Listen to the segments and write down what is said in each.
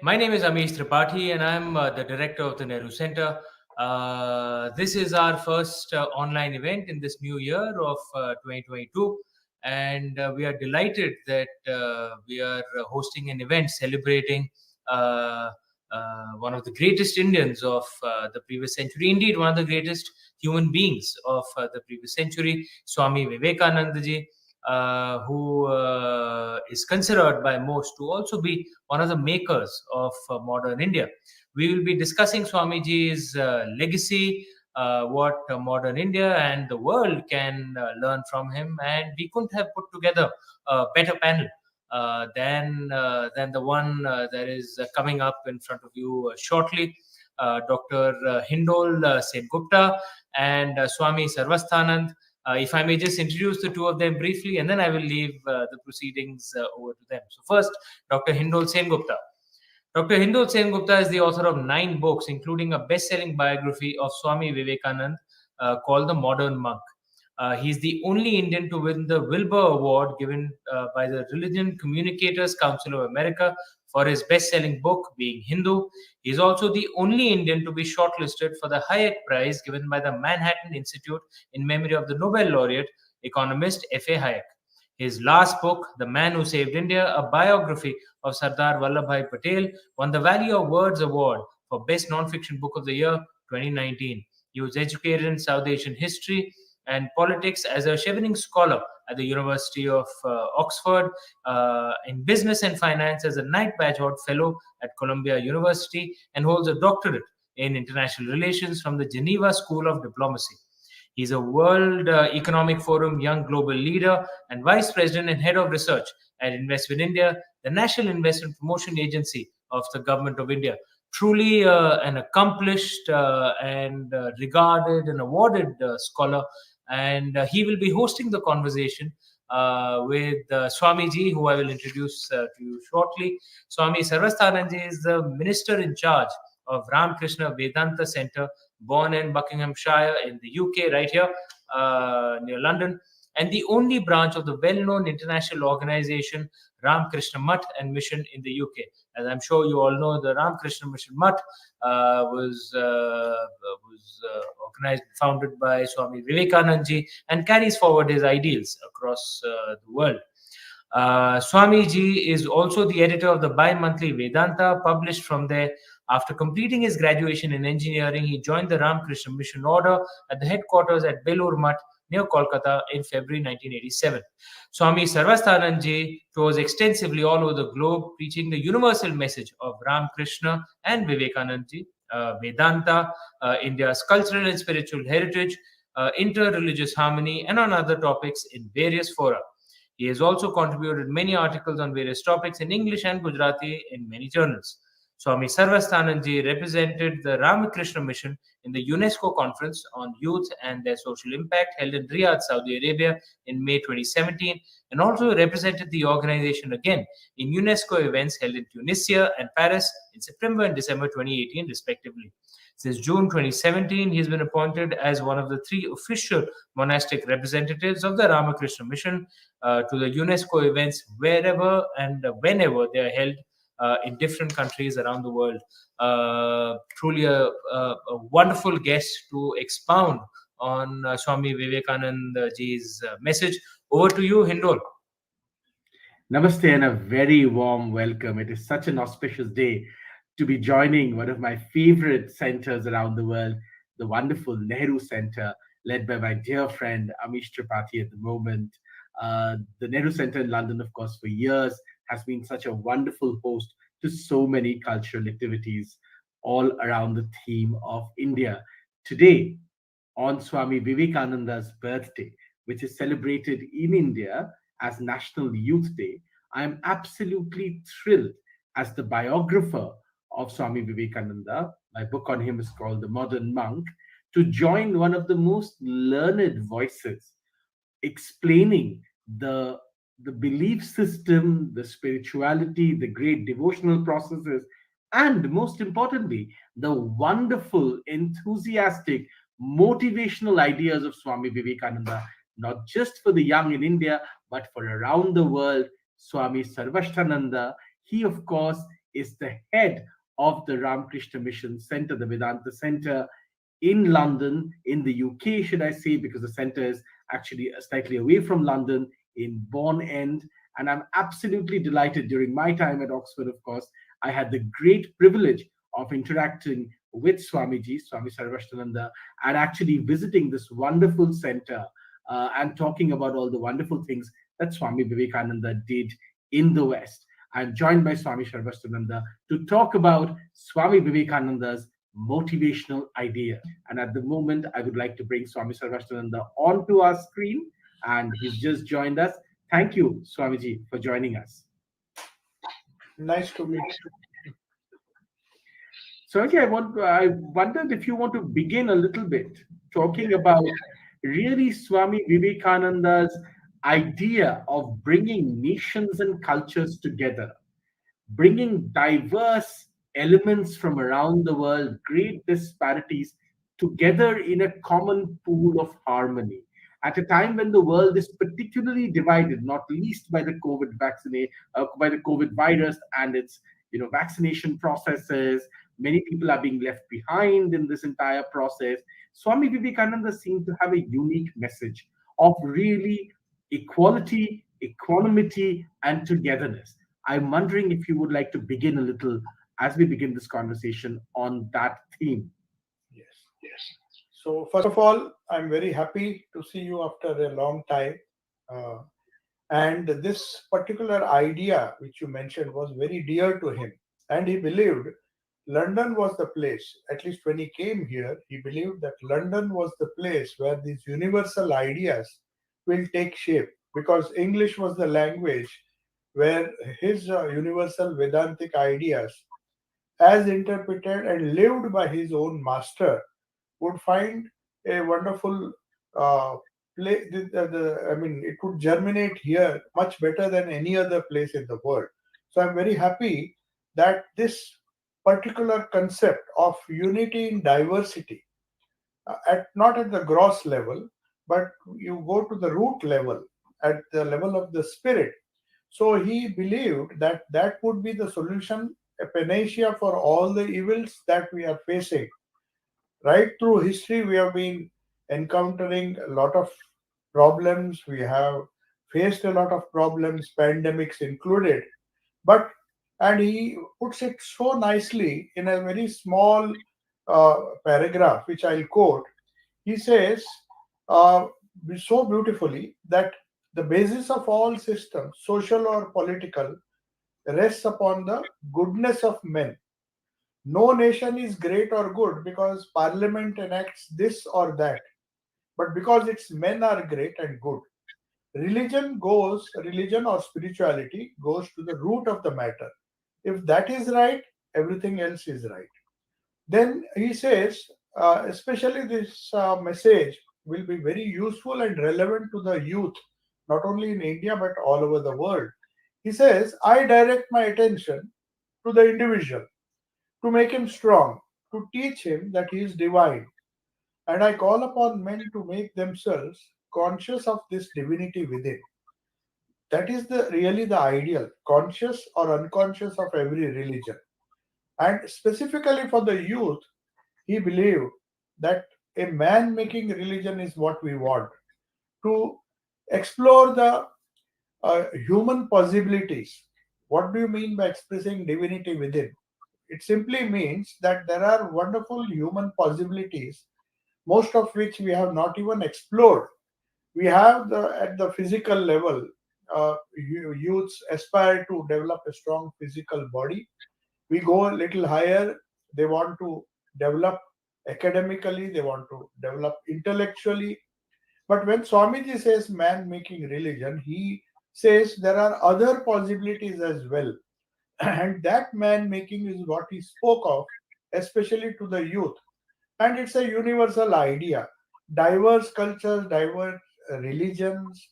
My name is Amish Tripathi, and I'm the director of the Nehru Centre. This is our first online event in this new year of 2022, and we are delighted that we are hosting an event celebrating uh, one of the greatest Indians of the previous century, indeed, one of the greatest human beings of the previous century, Swami Vivekananda ji. Who is considered by most to also be one of the makers of modern India. We will be discussing Swamiji's legacy, what modern India and the world can learn from him, and we couldn't have put together a better panel than the one that is coming up in front of you shortly. Dr. Hindol Sen and Swami Sarvasthananda. If I may just introduce the two of them briefly, and then I will leave the proceedings over to them. So, first, Dr. Hindol Sengupta. Dr. Hindol Sengupta is the author of 9 books, including a best selling biography of Swami Vivekananda called The Modern Monk. He's the only Indian to win the Wilbur Award given by the Religion Communicators Council of America for his best selling book, Being Hindu. He's also the only Indian to be shortlisted for the Hayek Prize given by the Manhattan Institute in memory of the Nobel laureate, economist F.A. Hayek. His last book, The Man Who Saved India, a biography of Sardar Vallabhbhai Patel, won the Value of Words Award for Best Non-Fiction Book of the Year 2019. He was educated in South Asian history and politics as a Chevening Scholar at the University of Oxford, in business and finance as a Knight Bagehot Fellow at Columbia University, and holds a doctorate in international relations from the Geneva School of Diplomacy. He's a World Economic Forum Young Global Leader and Vice President and Head of Research at Investment India, the National Investment Promotion Agency of the Government of India. Truly an accomplished and regarded and awarded scholar, and he will be hosting the conversation with Swamiji, who I will introduce to you shortly. Swami Sarvasthananda is the minister in charge of Ramakrishna Vedanta Centre, born in Buckinghamshire in the UK, right here near London, and the only branch of the well-known international organization Ramakrishna Mutt and Mission in the UK. As I'm sure you all know, the Ramakrishna Mission Mutt was organized, founded by Swami Vivekananda ji, and carries forward his ideals across the world. Swamiji is also the editor of the bi-monthly Vedanta, published from there. After completing his graduation in engineering, he joined the Ramakrishna Mission Order at the headquarters at Belur Mutt near Kolkata in February 1987. Swami Sarvasthananda tours extensively all over the globe, preaching the universal message of Ramakrishna and Vivekananda, Vedanta, India's cultural and spiritual heritage, inter-religious harmony, and on other topics in various fora. He has also contributed many articles on various topics in English and Gujarati in many journals. Swami Sarvasthananda represented the Ramakrishna Mission in the UNESCO Conference on Youth and Their Social Impact held in Riyadh, Saudi Arabia in May 2017, and also represented the organization again in UNESCO events held in Tunisia and Paris in September and December 2018, respectively. Since June 2017, he has been appointed as one of the 3 official monastic representatives of the Ramakrishna Mission to the UNESCO events wherever and whenever they are held in different countries around the world. Truly a wonderful guest to expound on Swami Vivekananda ji's message. Over to you, Hindol. Namaste and a very warm welcome. It is such an auspicious day to be joining one of my favorite centers around the world, the wonderful Nehru Centre, led by my dear friend Amish Tripathi at the moment. The Nehru Centre in London, of course, for years has been such a wonderful host to so many cultural activities all around the theme of India. Today, on Swami Vivekananda's birthday, which is celebrated in India as National Youth Day, I am absolutely thrilled as the biographer of Swami Vivekananda. My book on him is called The Modern Monk, to join one of the most learned voices explaining the belief system, the spirituality, the great devotional processes, and most importantly, the wonderful, enthusiastic, motivational ideas of Swami Vivekananda, not just for the young in India, but for around the world. Swami Sarvasthananda, he, of course, is the head of the Ramakrishna Mission Center, the Vedanta Center in London, in the UK, should I say, because the center is actually slightly away from London, in Bourne End. And I'm absolutely delighted. During my time at Oxford, of course, I had the great privilege of interacting with Swamiji, Swami Sarvasthananda, and actually visiting this wonderful center and talking about all the wonderful things that Swami Vivekananda did in the West. I'm joined by Swami Sarvasthananda to talk about Swami Vivekananda's motivational idea. And at the moment, I would like to bring Swami Sarvasthananda onto our screen, and he's just joined us. Thank you, Swamiji, for joining us. Nice to meet you. Swamiji, I wondered if you want to begin a little bit talking about really Swami Vivekananda's idea of bringing nations and cultures together, bringing diverse elements from around the world, great disparities together in a common pool of harmony. At a time when the world is particularly divided, not least by the by the COVID virus and its vaccination processes, many people are being left behind in this entire process. Swami Vivekananda seemed to have a unique message of really equality, equanimity, and togetherness. I'm wondering if you would like to begin a little as we begin this conversation on that theme. Yes. So, first of all, I'm very happy to see you after a long time. Uh, and this particular idea, which you mentioned, was very dear to him. And he believed London was the place, at least when he came here, he believed that London was the place where these universal ideas will take shape because English was the language where his universal Vedantic ideas, as interpreted and lived by his own master, would find a wonderful uh, play. I mean, it would germinate here much better than any other place in the world. So I'm very happy that this particular concept of unity in diversity, at not at the gross level, but you go to the root level, at the level of the spirit. So he believed that that would be the solution, a panacea for all the evils that we are facing. Right through history, we have been encountering a lot of problems. We have faced a lot of problems, pandemics included. But, and he puts it so nicely in a very small paragraph, which I'll quote. He says uh, so beautifully that the basis of all systems, social or political, rests upon the goodness of men. No nation is great or good because parliament enacts this or that, but because its men are great and good. Religion or spirituality goes to the root of the matter. If that is right, everything else is right. Then he says, especially this message will be very useful and relevant to the youth, not only in India but all over the world. He says, I direct my attention to the individual, to make him strong, to teach him that he is divine, and I call upon men to make themselves conscious of this divinity within. That is the really the ideal, conscious or unconscious of every religion. And specifically for the youth, he believed that a man making religion is what we want to explore the human possibilities. What do you mean by expressing divinity within? It simply means that there are wonderful human possibilities, most of which we have not even explored. We have at the physical level, youths aspire to develop a strong physical body. We go a little higher, they want to develop academically, they want to develop intellectually. But when Swamiji says man making religion, he says there are other possibilities as well. And that man making is what he spoke of, especially to the youth. And it's a universal idea. Diverse cultures, diverse religions,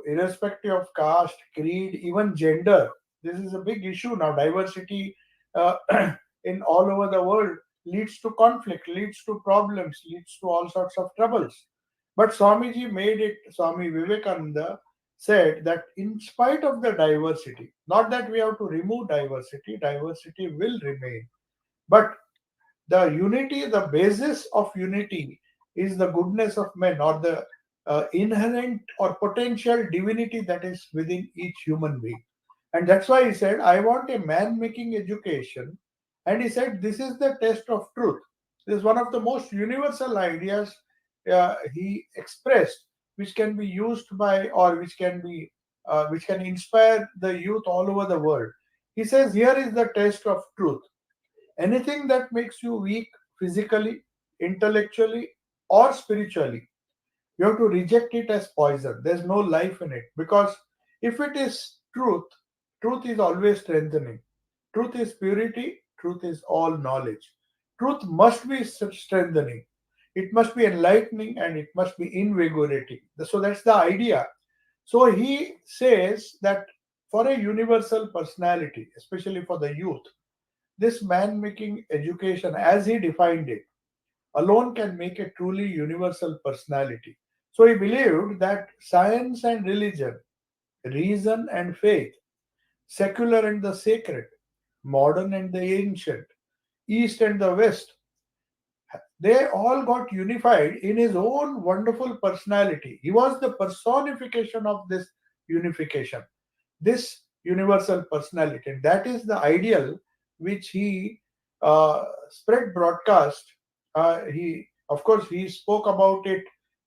irrespective of caste, creed, even gender. This is a big issue now. Diversity uh, in all over the world leads to conflict, leads to problems, leads to all sorts of troubles. But Swamiji made it, Swami Vivekananda said that in spite of the diversity, not that we have to remove diversity, diversity will remain, but the unity, the basis of unity is the goodness of men, or the inherent or potential divinity that is within each human being. And that's why he said, I want a man making education. And he said, this is the test of truth. This is one of the most universal ideas he expressed, which can be used by, or which can inspire the youth all over the world. He says, here is the test of truth. Anything that makes you weak physically, intellectually, or spiritually, you have to reject it as poison. There's no life in it. Because if it is truth, truth is always strengthening. Truth is purity, truth is all knowledge. Truth must be strengthening, it must be enlightening, and it must be invigorating. So that's the idea. So he says that for a universal personality, especially for the youth, this man making education, as he defined it, alone can make a truly universal personality. So he believed that science and religion, reason and faith, secular and the sacred, modern and the ancient, east and the west, they all got unified in his own wonderful personality. He was the personification of this unification, this universal personality. And that is the ideal which he spread broadcast. Of course, he spoke about it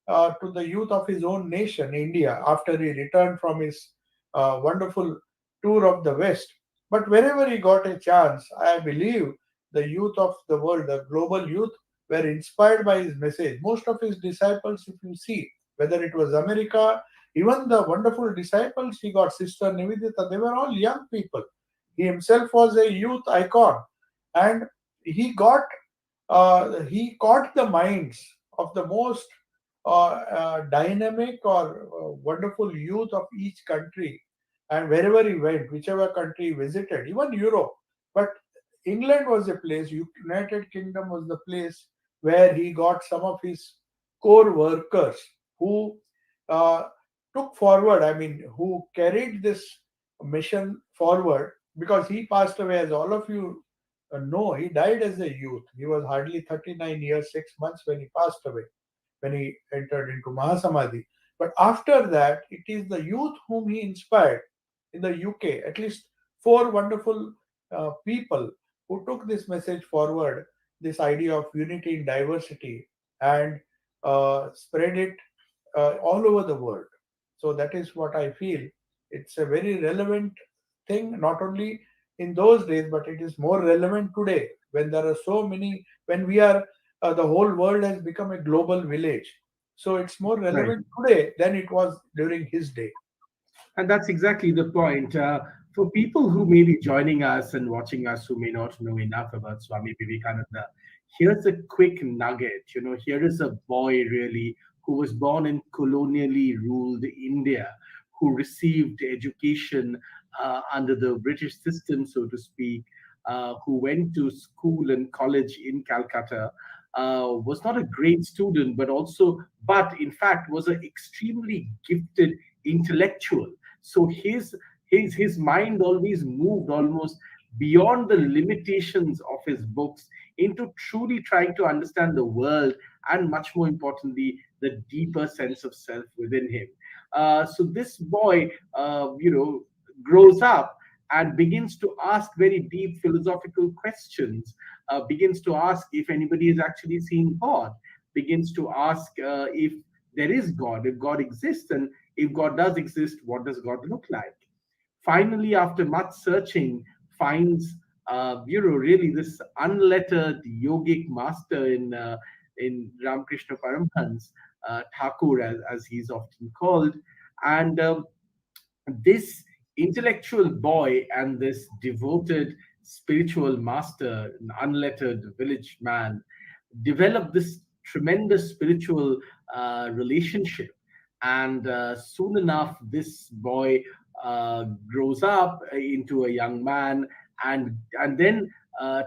to the youth of his own nation, India, after he returned from his wonderful tour of the West. But wherever he got a chance, I believe the youth of the world, the global youth, were inspired by his message. Most of his disciples, if you see, whether it was America, even the wonderful disciples he got, Sister Nivedita, they were all young people. He himself was a youth icon, and he got he caught the minds of the most dynamic or wonderful youth of each country. And wherever he went, whichever country he visited, even Europe, but England was a place, United Kingdom was the place where he got some of his core workers who uh, took forward, I mean, who carried this mission forward, because he passed away, as all of you know, he died as a youth. He was hardly 39 years, 6 months when he passed away, when he entered into Mahasamadhi. But after that, it is the youth whom he inspired in the UK, at least four wonderful people who took this message forward, this idea of unity in diversity, and spread it all over the world. So that is what I feel. It's a very relevant thing, not only in those days, but it is more relevant today when there are so many, when we are, the whole world has become a global village. So it's more Right. relevant today than it was during his day. And that's exactly the point. For people who may be joining us and watching us who may not know enough about Swami Vivekananda, here's a quick nugget. Here is a boy really who was born in colonially ruled India, who received education under the British system, so to speak, who went to school and college in Calcutta. Was not a great student, but in fact was an extremely gifted intellectual. So his mind always moved almost beyond the limitations of his books into truly trying to understand the world, and much more importantly the deeper sense of self within him. So this boy grows up and begins to ask very deep philosophical questions, begins to ask if anybody has actually seen God, begins to ask if there is God, if God exists, and if God does exist, what does God look like? Finally, after much searching, finds really this unlettered yogic master in Ramakrishna Paramhans, Thakur, as he's often called, and this intellectual boy and this devoted spiritual master, an unlettered village man, develop this tremendous spiritual relationship. And soon enough, this boy grows up into a young man, and then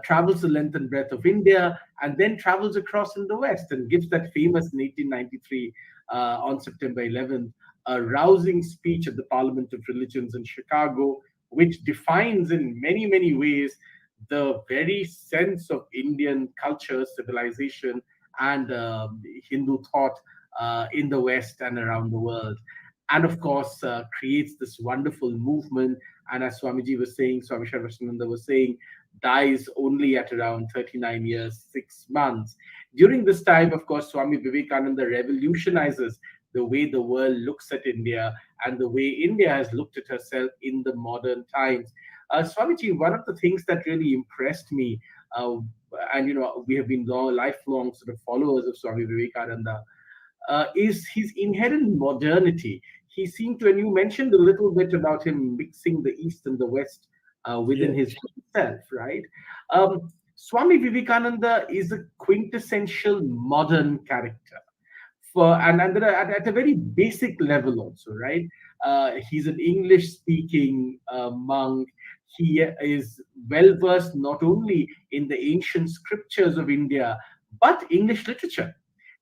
travels the length and breadth of India, and then travels across in the West and gives that famous in 1893 on September 11th a rousing speech at the Parliament of Religions in Chicago, which defines in many, many ways the very sense of Indian culture, civilization, and Hindu thought in the West and around the world. And of course, creates this wonderful movement. And as Swamiji was saying, Swami Sarvasthananda was saying, dies only at around 39 years, 6 months. During this time, of course, Swami Vivekananda revolutionizes the way the world looks at India and the way India has looked at herself in the modern times. Swamiji, one of the things that really impressed me, and we have been lifelong sort of followers of Swami Vivekananda, is his inherent modernity. He seemed to, and you mentioned a little bit about him mixing the East and the West within Yes, his self, right? Swami Vivekananda is a quintessential modern character and at a very basic level also, right? He's an English speaking monk. He is well versed not only in the ancient scriptures of India but English literature.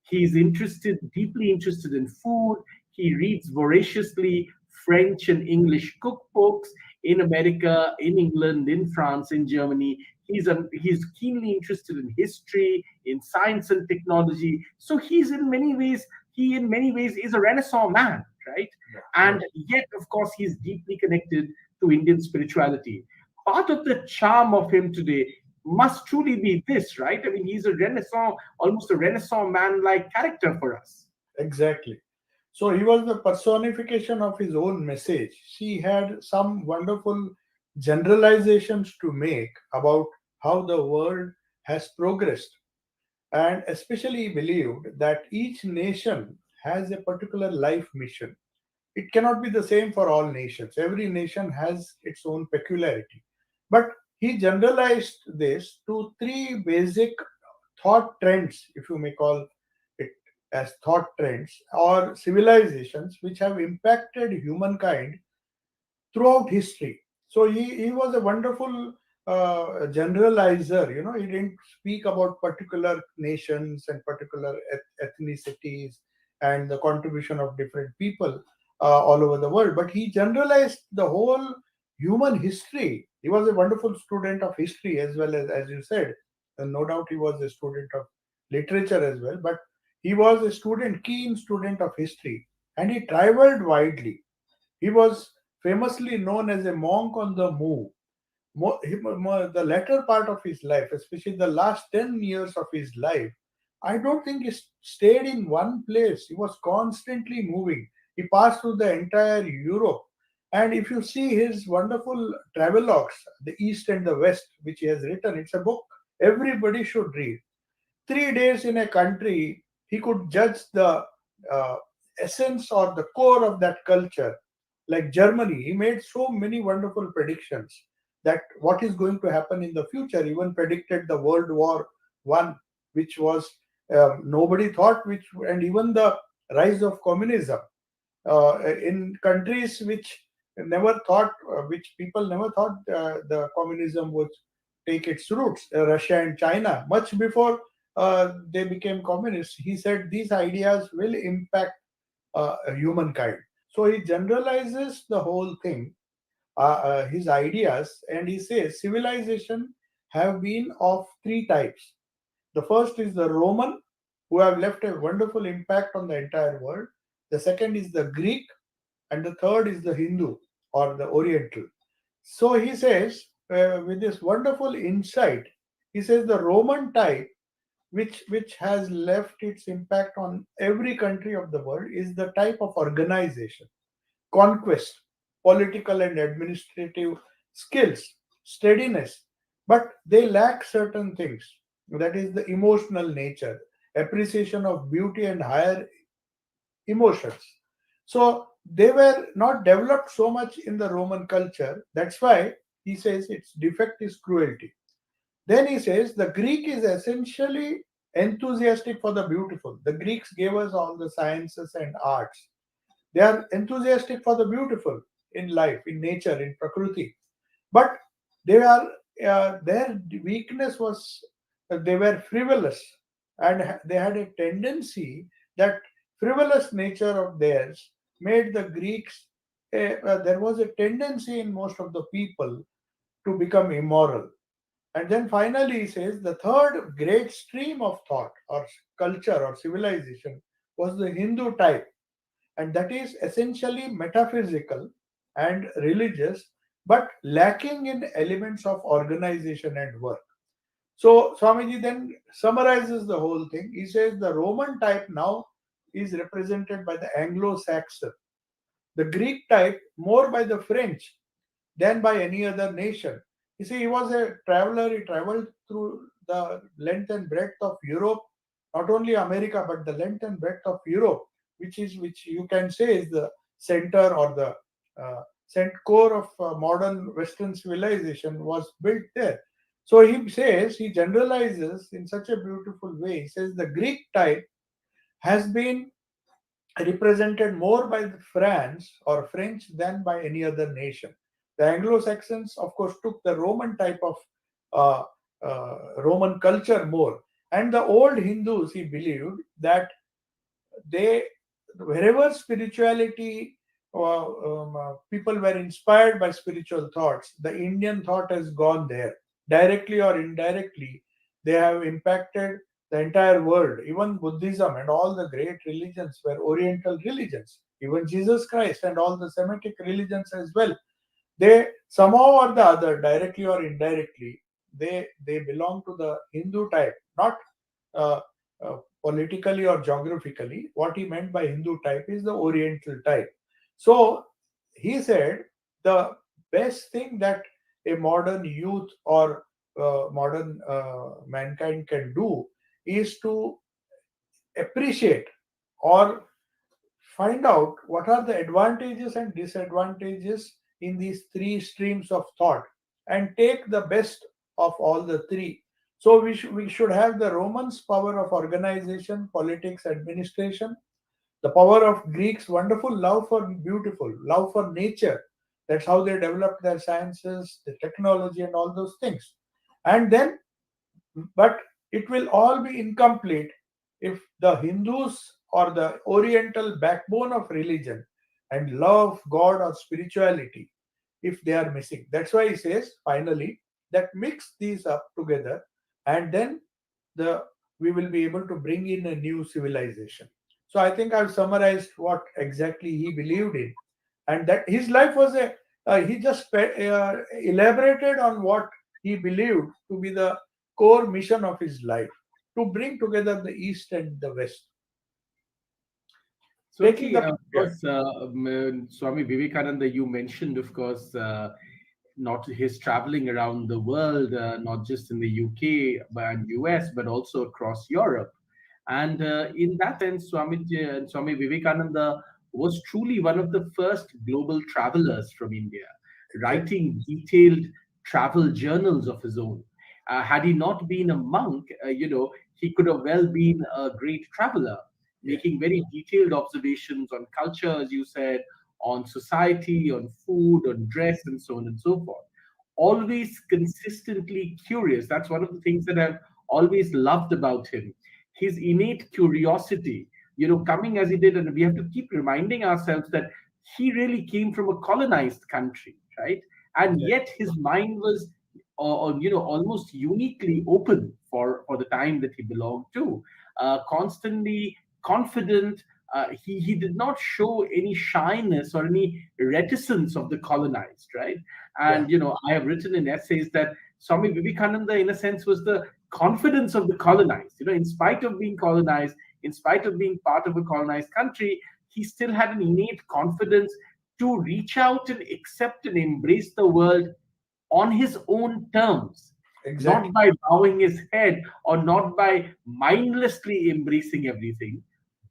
He's deeply interested in food. He reads voraciously French and English cookbooks in America, in England, in France, in Germany. He's keenly interested in history, in science and technology. So he in many ways is a Renaissance man, right? yeah, And yet, of course, he's deeply connected to Indian spirituality. Part of the charm of him today must truly be this, right? I mean, he's a Renaissance, almost a Renaissance man-like character for us. exactly. So he was the personification of his own message. He had some wonderful generalizations to make about how the world has progressed, and especially he believed that each nation has a particular life mission. It cannot be the same for all nations. Every nation has its own peculiarity. But he generalized this to three basic thought trends, if you may call it as thought trends, or civilizations which have impacted humankind throughout history. So he was a wonderful generalizer. He didn't speak about particular nations and particular ethnicities and the contribution of different people all over the world, but he generalized the whole human history. He was a wonderful student of history as well as you said, and no doubt he was a student of literature as well. But he was a keen student of history, and he traveled widely. He was famously known as a monk on the move. The latter part of his life, especially the last 10 years of his life, I don't think he stayed in one place. He was constantly moving. He passed through the entire Europe. And if you see his wonderful travelogues, The East and the West, which he has written, it's a book everybody should read. 3 days in a country, he could judge the uh, essence or the core of that culture. Like Germany, he made so many wonderful predictions that what is going to happen in the future. Even predicted the World War One, which was nobody thought, and even the rise of communism in countries which people never thought the communism would take its roots, Russia and China, much before they became communists. He said these ideas will impact humankind. So he generalizes the whole thing, his ideas, and he says civilization have been of three types. The first is the Roman, who have left a wonderful impact on the entire world. The second is the Greek, and the third is the Hindu or the Oriental. So he says, with this wonderful insight, he says the Roman type, which has left its impact on every country of the world, is the type of organization, conquest, political and administrative skills, steadiness, but they lack certain things. That is the emotional nature, appreciation of beauty and higher emotions. So they were not developed so much in the Roman culture. That's why he says its defect is cruelty. Then he says the Greek is essentially enthusiastic for the beautiful. The Greeks gave us all the sciences and arts. They are enthusiastic for the beautiful in life, in nature, in Prakriti. But their weakness was they were frivolous, and they had a tendency, that frivolous nature of theirs made the Greeks, there was a tendency in most of the people to become immoral. And then finally, he says the third great stream of thought or culture or civilization was the Hindu type, and that is essentially metaphysical and religious, but lacking in elements of organization and work. So Swamiji then summarizes the whole thing. He says the Roman type now is represented by the Anglo-Saxon, the Greek type more by the French than by any other nation. You see, he was a traveler. He traveled through the length and breadth of Europe, not only America, but the length and breadth of Europe, which you can say is the center or the core of modern Western civilization was built there. So he generalizes in such a beautiful way. He says the Greek type has been represented more by France or French than by any other nation. The Anglo-Saxons, of course, took the Roman type of uh, Roman culture more. And the old Hindus, he believed that they, wherever spirituality or people were inspired by spiritual thoughts, the Indian thought has gone there. Directly or indirectly, they have impacted the entire world. Even Buddhism and all the great religions were Oriental religions. Even Jesus Christ and all the Semitic religions as well. They somehow or the other, directly or indirectly, they belong to the Hindu type, not uh, politically or geographically. What he meant by Hindu type is the Oriental type. So he said the best thing that a modern youth or modern mankind can do is to appreciate or find out what are the advantages and disadvantages in these three streams of thought and take the best of all the three. So we should have the Romans' power of organization, politics, administration, the power of Greeks' wonderful love for beautiful, love for nature. That's how they developed their sciences, the technology, and all those things. And then, but it will all be incomplete if the Hindus or the Oriental backbone of religion and love of God or spirituality, if they are missing. That's why he says finally that mix these up together, and then the we will be able to bring in a new civilization. So I think I've summarized what exactly he believed in, and that his life was a he just elaborated on what he believed to be the core mission of his life, to bring together the East and the West. Taking Certainly, the of yeah, course, Swami Vivekananda, you mentioned, of course, not his traveling around the world, not just in the UK and US, but also across Europe. And in that sense, Swami Vivekananda was truly one of the first global travelers from India, exactly. writing detailed travel journals of his own. Had he not been a monk, he could have well been a great traveler, Yes, making very detailed observations on culture, as you said, on society, on food, on dress, and so on and so forth. Always consistently curious. That's one of the things that I've always loved about him. His innate curiosity, coming as he did, and we have to keep reminding ourselves that he really came from a colonized country, right? And exactly. yet his mind was, almost uniquely open for the time that he belonged to. Constantly confident. He did not show any shyness or any reticence of the colonized, right? Yeah, And I have written in essays that Swami Vivekananda, in a sense, was the confidence of the colonized. In spite of being colonized, in spite of being part of a colonized country, he still had an innate confidence to reach out and accept and embrace the world on his own terms, not exactly. by bowing his head or not by mindlessly embracing everything,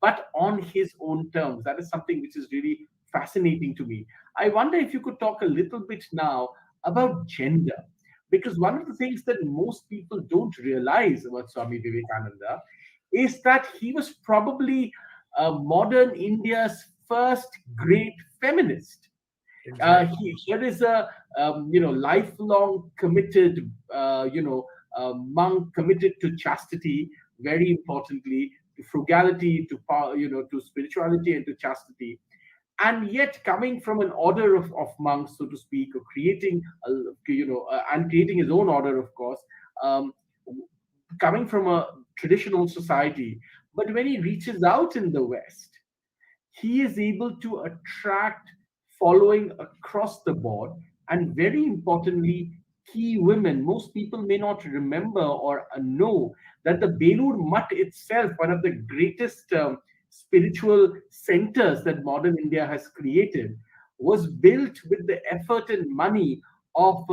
but on his own terms. That is something which is really fascinating to me. I wonder if you could talk a little bit now about gender, because one of the things that most people don't realize about Swami Vivekananda is that he was probably modern India's first great feminist. Exactly. Here is a lifelong committed monk, committed to chastity, very importantly, to frugality, to to spirituality and to chastity. and yet coming from an order of monks, so to speak, or creating and creating his own order, of course, um, coming from a traditional society. But when he reaches out in the West, he is able to attract following across the board, and very importantly, key women. Most people may not remember or know that the Belur Mutt itself, one of the greatest spiritual centers that modern India has created, was built with the effort and money of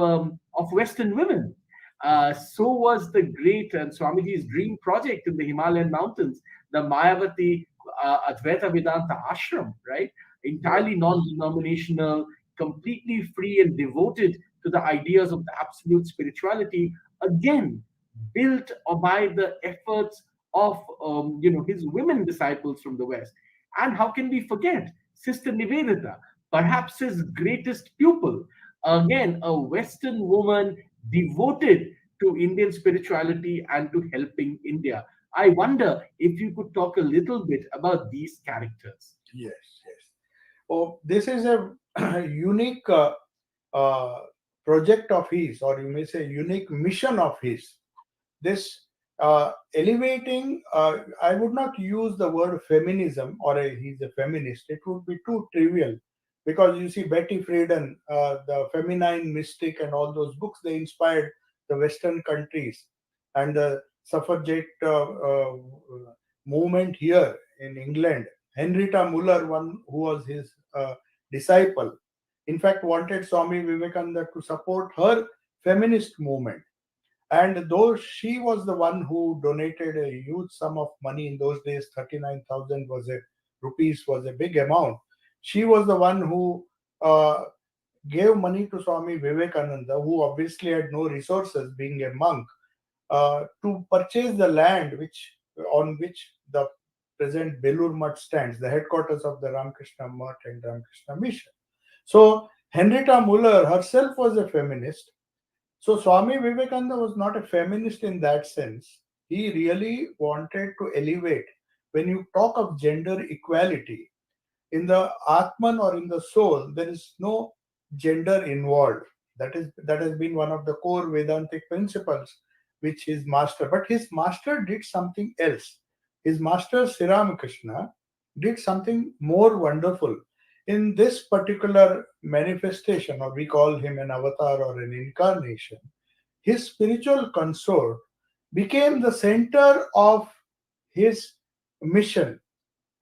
Western women. So was the great and Swamiji's dream project in the Himalayan mountains, the Mayavati Advaita Vedanta ashram, right? Yeah. Entirely non-denominational, completely free and devoted to the ideas of the absolute spirituality. Again, built by the efforts of his women disciples from the West. And how can we forget Sister Nivedita, perhaps his greatest pupil? Again, a Western woman devoted to Indian spirituality and to helping India. I wonder if you could talk a little bit about these characters. Yes, yes. Oh, this is a unique uh, project of his, or you may say unique mission of his. This elevating, I would not use the word feminism or he's a feminist. It would be too trivial, because you see Betty Friedan, the feminine mystic, and all those books, they inspired the Western countries, and the suffragette movement here in England. Henrietta Muller, one who was his disciple, in fact wanted Swami Vivekananda to support her feminist movement. And though she was the one who donated a huge sum of money in those days, 39,000 was a rupees was a big amount. She was the one who uh, gave money to Swami Vivekananda, who obviously had no resources, being a monk, to purchase the land on which the present Belur Mutt stands, the headquarters of the Ramakrishna Mutt and Ramakrishna Mission. So Henrietta Muller herself was a feminist. So Swami Vivekananda was not a feminist in that sense. He really wanted to elevate. When you talk of gender equality, in the Atman or in the soul, there is no gender involved. That has been one of the core Vedantic principles which his master. But his master did something else. His master Sri Ramakrishna did something more wonderful. In this particular manifestation, or we call him an avatar or an incarnation, his spiritual consort became the center of his mission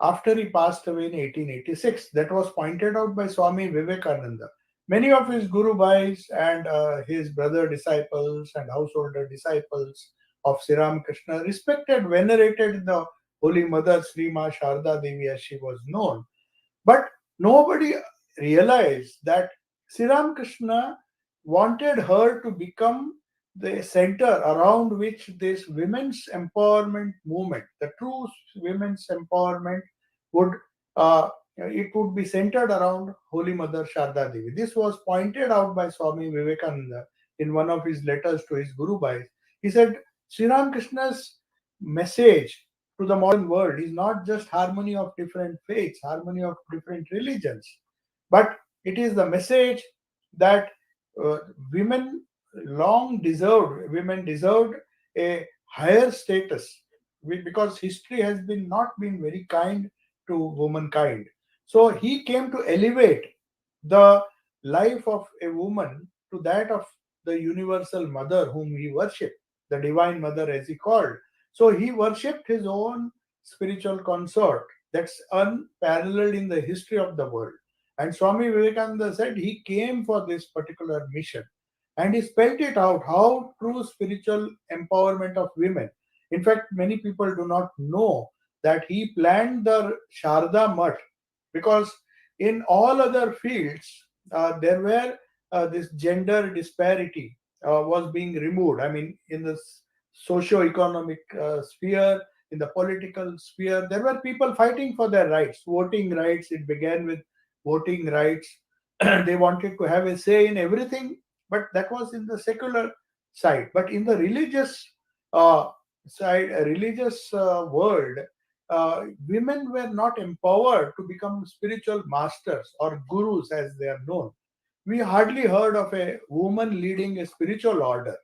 after he passed away in 1886. That was pointed out by Swami Vivekananda. Many of his Guru Bhais and his brother disciples and householder disciples of Sri Ramakrishna respected, venerated the Holy Mother Sri Ma Sharda Devi, as she was known. But nobody realized that Sri Ramakrishna wanted her to become the center around which this women's empowerment movement, the true women's empowerment, would it would be centered around Holy Mother Sharda Devi. This was pointed out by Swami Vivekananda in one of his letters to his Guru Bhais. He said Sri Ramakrishna's message to the modern world is not just harmony of different faiths, harmony of different religions, but it is the message that uh, women women deserved a higher status, because history has been not been very kind to womankind. So he came to elevate the life of a woman to that of the universal mother whom he worshipped, the divine mother as he called. So he worshipped his own spiritual consort that's unparalleled in the history of the world. And Swami Vivekananda said he came for this particular mission, and he spelled it out how true spiritual empowerment of women. In fact, many people do not know that he planned the Sharda Mutt, because in all other fields there were this gender disparity was being removed. I mean, in the socio-economic sphere, in the political sphere, there were people fighting for their rights, voting rights. It began with voting rights. They wanted to have a say in everything, but that was in the secular side. But in the religious uh, side, a religious world, women were not empowered to become spiritual masters or gurus as they are known. We hardly heard of a woman leading a spiritual order.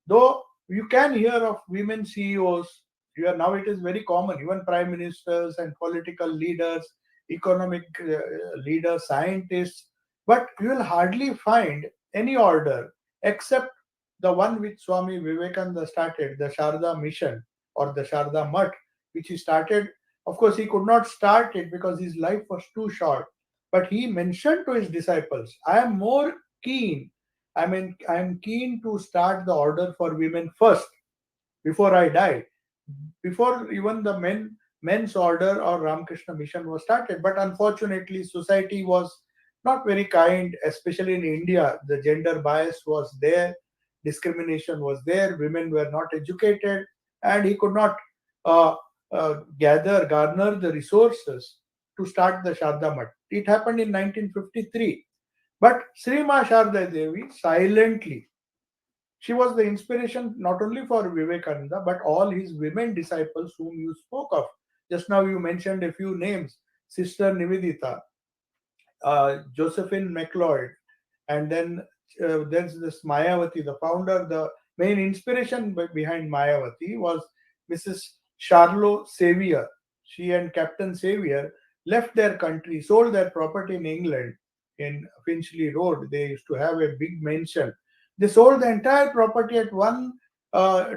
Though you can hear of women CEOs, now it is very common, even prime ministers and political leaders, economic leaders, scientists, but you will hardly find any order except the one which Swami Vivekananda started, the Sharda mission or the Sharda Mutt, which he started. Of course, he could not start it because his life was too short. But he mentioned to his disciples, I am more keen. I am keen to start the order for women first before I die, before even the men's order or Ramakrishna mission was started. But unfortunately, society was not very kind, especially in India. The gender bias was there, discrimination was there, women were not educated, and he could not uh, garner the resources to start the Sharda Mutt. It happened in 1953. But Sri Ma Sharda Devi silently, she was the inspiration not only for Vivekananda but all his women disciples whom you spoke of. Just now you mentioned a few names: Sister Nivedita, Josephine McLeod, and then there's this Mayavati, the founder, the main inspiration behind Mayavati was Mrs. Charlotte Xavier. She and Captain Xavier left their country, sold their property in England in Finchley Road. They used to have a big mansion. They sold the entire property at one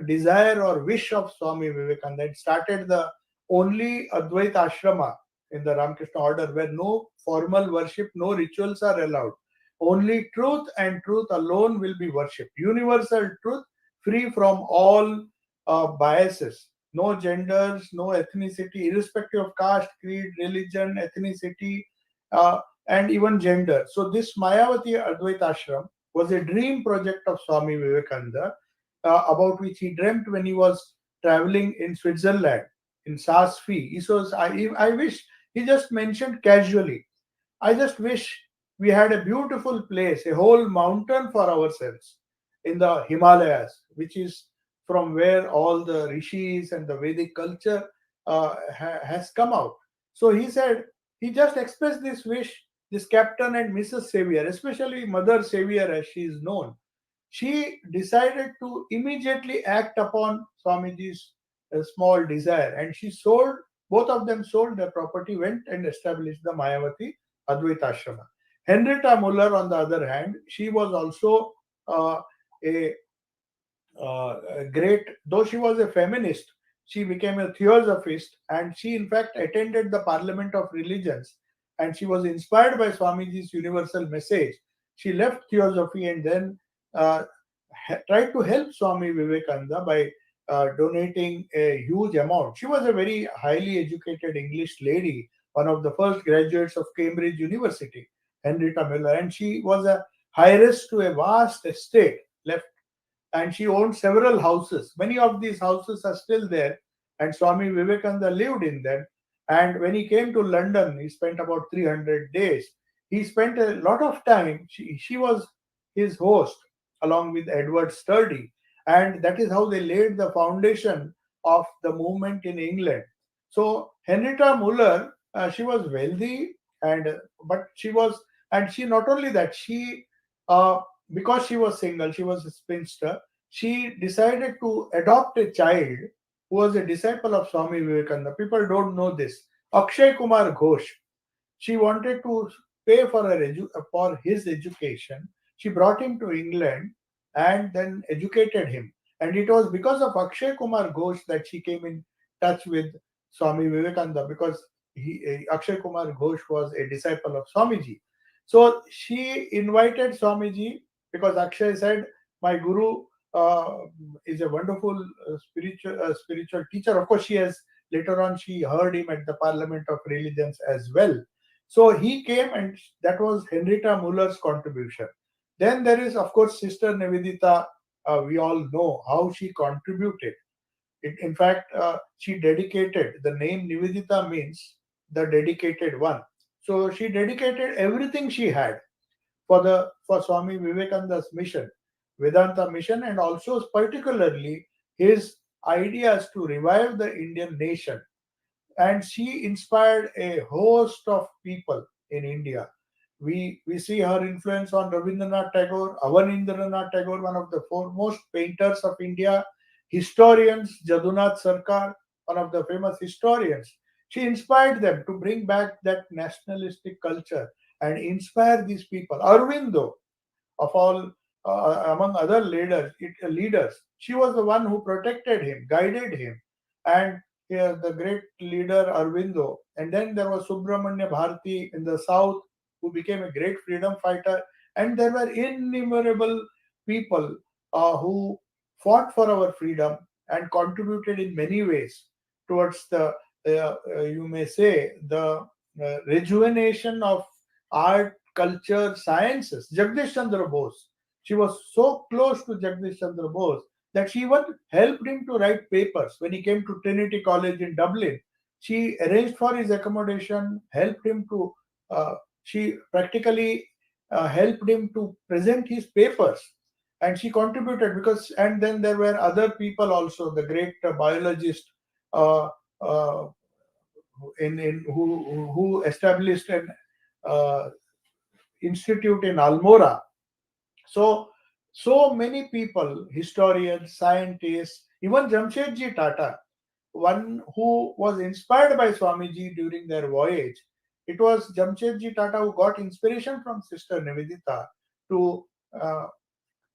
desire or wish of Swami Vivekananda. It started the only Advaita ashrama in the Ramakrishna order where no formal worship, no rituals are allowed. Only truth and truth alone will be worshipped. Universal truth, free from all biases. No genders, no ethnicity, irrespective of caste, creed, religion, ethnicity, and even gender. So this Mayavati Advaita Ashram was a dream project of Swami Vivekananda, about which he dreamt when he was traveling in Switzerland, in Saas-Fee. He says, I wish, he just mentioned casually, I just wish we had a beautiful place, a whole mountain for ourselves in the Himalayas, which is from where all the rishis and the Vedic culture has come out. So he said, he just expressed this wish, this Captain and Mrs. Xavier, especially Mother Xavier as she is known. She decided to immediately act upon Swamiji's small desire, and she sold, both of them sold their property, went and established the Mayavati Advaita Ashrama. Henrietta Muller, on the other hand, she was also a great, though she was a feminist, she became a theosophist, and she in fact attended the Parliament of Religions, and she was inspired by Swamiji's universal message. She left theosophy and then uh, tried to help Swami Vivekananda by donating a huge amount. She was a very highly educated English lady, one of the first graduates of Cambridge University, Henrietta Miller, and she was a heiress to a vast estate left, and she owned several houses. Many of these houses are still there, and Swami Vivekananda lived in them. And when he came to London, he spent about 300 days. He spent a lot of time. She was his host along with Edward Sturdy, and that is how they laid the foundation of the movement in England. So Henrietta Muller, she was wealthy, and but she was, and she not only that, she because she was single, she was a spinster, she decided to adopt a child who was a disciple of Swami Vivekananda. People don't know this. Akshay Kumar Ghosh. She wanted to pay for for his education. She brought him to England and then educated him. And it was because of Akshay Kumar Ghosh that she came in touch with Swami Vivekananda, because Akshay Kumar Ghosh was a disciple of Swamiji. So she invited Swamiji because Akshay said, "My guru is a wonderful spiritual teacher." Of course, she has later on she heard him at the Parliament of Religions as well. So he came, and that was Henrietta Muller's contribution. Then there is, of course, Sister Nivedita. We all know how she contributed. In fact, she dedicated, the name Nivedita means the dedicated one. So she dedicated everything she had for Swami Vivekananda's mission, Vedanta mission, and also particularly his ideas to revive the Indian nation. and she inspired a host of people in India. We see her influence on Rabindranath Tagore, Avanindranath Tagore, one of the foremost painters of India, historians, Jadunath Sarkar, one of the famous historians. She inspired them to bring back that nationalistic culture and inspire these people. Aurobindo, of all, among other leaders, she was the one who protected him, guided him, and the great leader Arvindo. And then there was Subramanya Bharati in the south, who became a great freedom fighter. And there were innumerable people who fought for our freedom and contributed in many ways towards the, you may say, the rejuvenation of art, culture, sciences. Jagdish Chandra Bose. She was so close to Jagdish Chandra Bose that she even helped him to write papers when he came to Trinity College in Dublin. She arranged for his accommodation, helped him to, she practically helped him to present his papers. And she contributed because, and then there were other people also, the great biologist uh, uh, in who established an uh, institute in Almora. So, so many people, historians, scientists, even Jamshedji Tata, one who was inspired by Swamiji during their voyage. It was Jamshedji Tata who got inspiration from Sister Nivedita to uh,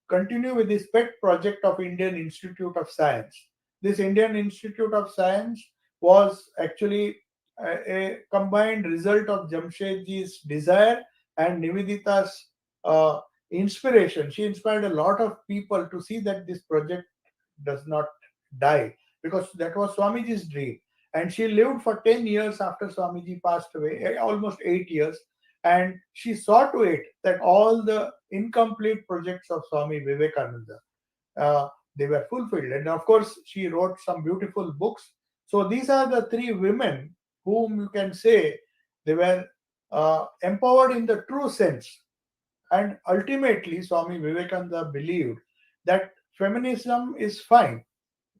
continue with this pet project of Indian Institute of Science. This Indian Institute of Science was actually a combined result of Jamshedji's desire and Nivedita's uh, inspiration. She inspired a lot of people to see that this project does not die, because that was Swamiji's dream. And she lived for 10 years after Swamiji passed away, almost 8 years. And she saw to it that all the incomplete projects of Swami Vivekananda, uh, they were fulfilled. And of course, she wrote some beautiful books. So these are the three women whom you can say they were empowered in the true sense. And ultimately, Swami Vivekananda believed that feminism is fine,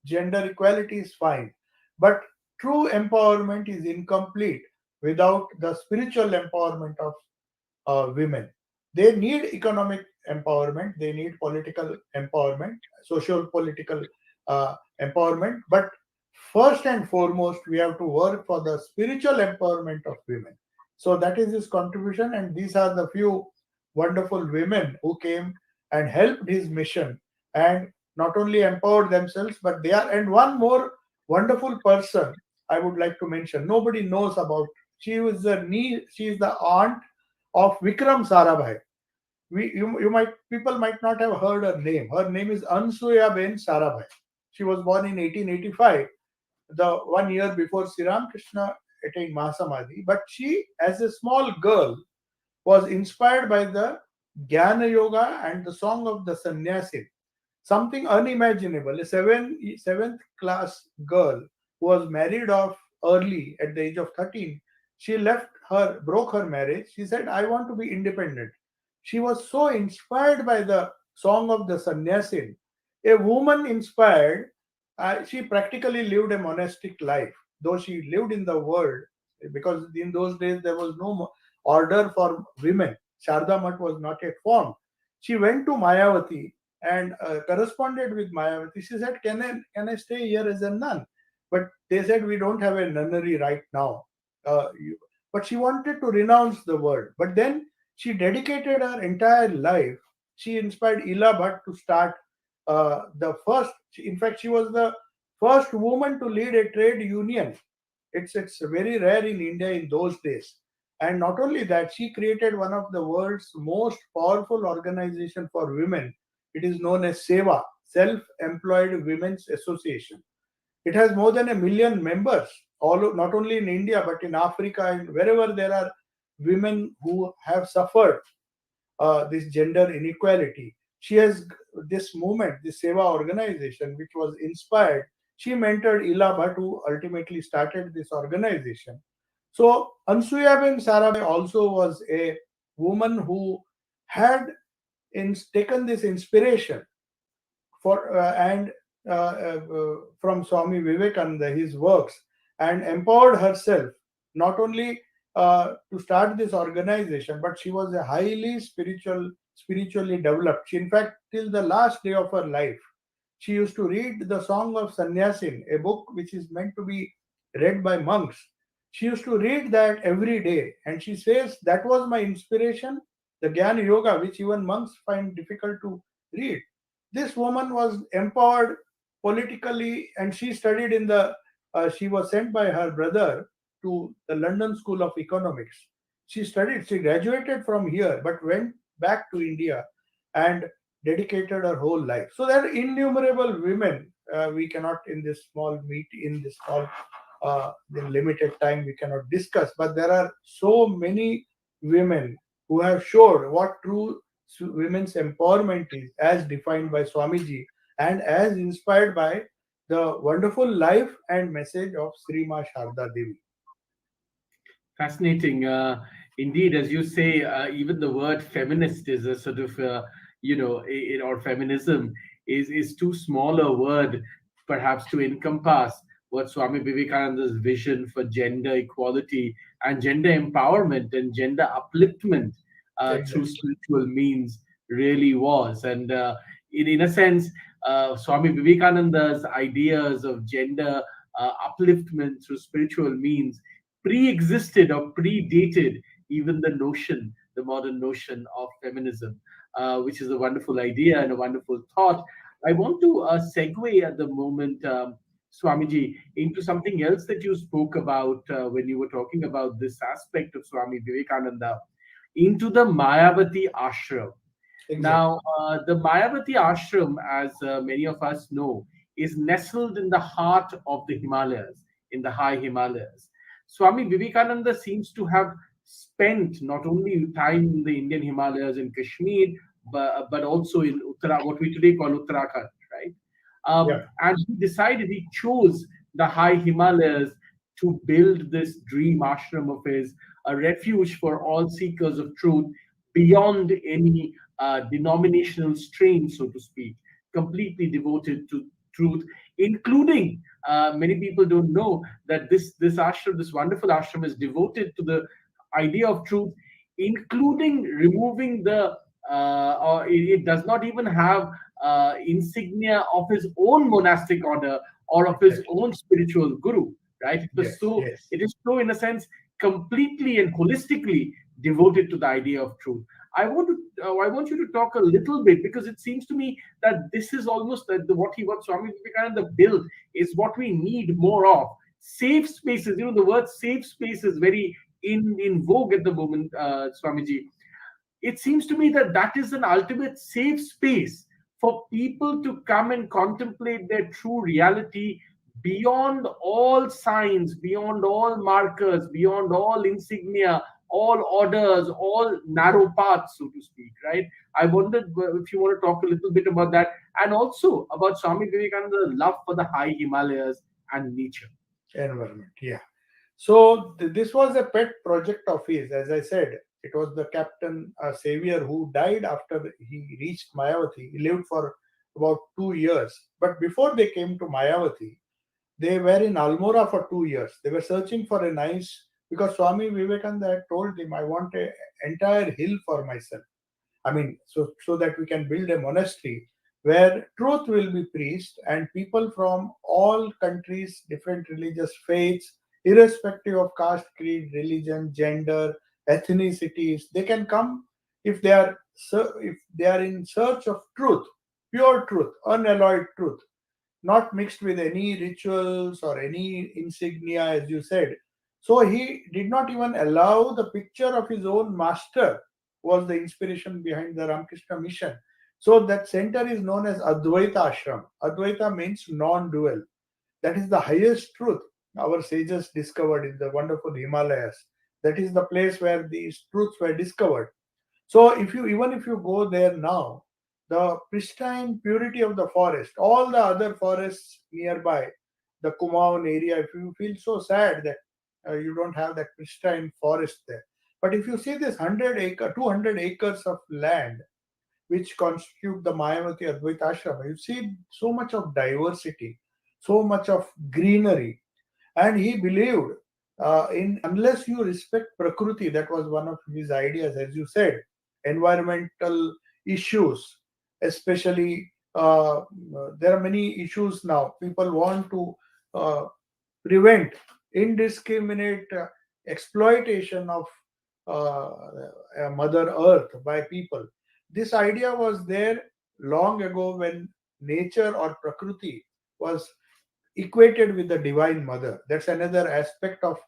gender equality is fine, but true empowerment is incomplete without the spiritual empowerment of women. They need economic empowerment, they need political empowerment, social political empowerment, but first and foremost, we have to work for the spiritual empowerment of women. So that is his contribution, and these are the few wonderful women who came and helped his mission and not only empowered themselves, but they are. And one more wonderful person I would like to mention. Nobody knows about. She is the aunt of Vikram Sarabhai. You might people might not have heard her name. Her name is Ansuya Ben Sarabhai. She was born in 1885, the 1 year before Sri Ramakrishna attained Mahasamadhi. But she, as a small girl, was inspired by the Jnana Yoga and the song of the Sannyasin. Something unimaginable. A seventh class girl who was married off early at the age of 13. She broke her marriage. She said, I want to be independent. She was so inspired by the song of the Sannyasin. A woman inspired, she practically lived a monastic life, though she lived in the world, because in those days there was no order for women. Sharda Mat was not yet formed. She went to Mayavati and corresponded with Mayavati. She said, can I stay here as a nun? But they said, we don't have a nunnery right now. But she wanted to renounce the world. But then she dedicated her entire life. She inspired Ila Bhatt to start the first. In fact, she was the first woman to lead a trade union. It's very rare in India in those days. And not only that, she created one of the world's most powerful organization for women. It is known as SEWA, Self-Employed Women's Association. It has more than 1 million members, not only in India, but in Africa and wherever there are women who have suffered this gender inequality. She has this movement, this Seva organization, which was inspired. She mentored Ila Bhatt, who ultimately started this organization. So Ansuya Ben Sarabhai also was a woman who had taken this inspiration for and from Swami Vivekananda, his works, and empowered herself, not only to start this organization, but she was a highly spiritually developed. She, in fact, till the last day of her life, she used to read the Song of Sannyasin, a book which is meant to be read by monks. She used to read that every day, and she says that was my inspiration, the Jnana Yoga, which even monks find difficult to read. This woman was empowered politically, and she studied in the. She was sent by her brother to the London School of Economics. She studied. She graduated from here, but went back to India and dedicated her whole life. So there are innumerable women. We cannot in this small in limited time we cannot discuss, but there are so many women who have showed what true women's empowerment is, as defined by Swamiji and as inspired by the wonderful life and message of Sri Ma Sharda Devi. Fascinating. Indeed, as you say, even the word feminist is a sort of, or feminism is too small a word, perhaps, to encompass what Swami Vivekananda's vision for gender equality and gender empowerment and gender upliftment through Exactly. spiritual means really was. And in a sense, Swami Vivekananda's ideas of gender upliftment through spiritual means pre-existed or predated even the modern notion of feminism, which is a wonderful idea and a wonderful thought. I want to segue at the moment, Swamiji, into something else that you spoke about when you were talking about this aspect of Swami Vivekananda, into the Mayavati ashram. Exactly. Now, the Mayavati ashram, as many of us know, is nestled in the heart of the Himalayas, in the high Himalayas. Swami Vivekananda seems to have spent not only time in the Indian Himalayas in Kashmir, but also in what we today call Uttarakhand, right? Yeah. And he chose the high Himalayas to build this dream ashram of his, a refuge for all seekers of truth beyond any denominational strain, so to speak, completely devoted to truth, including many people don't know that this ashram, this wonderful ashram, is devoted to the idea of truth, including removing the or it does not even have insignia of his own monastic order or of his Exactly. own spiritual guru, right? Yes. Yes. It is so, in a sense, completely and holistically devoted to the idea of truth. I want you to talk a little bit, because it seems to me that this is almost what Swami Vivekananda built is what we need more of. Safe spaces. The word safe space is very in vogue at the moment, Swamiji. It seems to me that that is an ultimate safe space for people to come and contemplate their true reality beyond all signs, beyond all markers, beyond all insignia, all orders, all narrow paths, so to speak, right? I wondered if you want to talk a little bit about that, and also about Swami Vivekananda's love for the high Himalayas and nature. Environment. Yeah. So this was a pet project of his. As I said, it was the Captain Savior who died after he reached Mayavati. He lived for about 2 years. But before they came to Mayavati, they were in Almora for 2 years. They were searching for a nice, because Swami Vivekananda had told him, I want an entire hill for myself. I mean, so that we can build a monastery where truth will be preached and people from all countries, different religious faiths, irrespective of caste, creed, religion, gender, ethnicities, they can come if if they are in search of truth, pure truth, unalloyed truth, not mixed with any rituals or any insignia, as you said. So he did not even allow the picture of his own master was the inspiration behind the Ramakrishna mission. So that center is known as Advaita Ashram. Advaita means non-dual. That is the highest truth our sages discovered in the wonderful Himalayas. That is the place where these truths were discovered. So if you go there now, the pristine purity of the forest, all the other forests nearby, the Kumaon area, if you feel so sad that you don't have that pristine forest there. But if you see this 200 acres of land which constitute the Mayavati Advaita Ashrama, you see so much of diversity, so much of greenery. And he believed in unless you respect Prakriti, that was one of his ideas, as you said, environmental issues, especially. There are many issues now. People want to uh, prevent indiscriminate exploitation of uh, Mother Earth by people. This idea was there long ago when nature or Prakriti was equated with the Divine Mother. That's another aspect of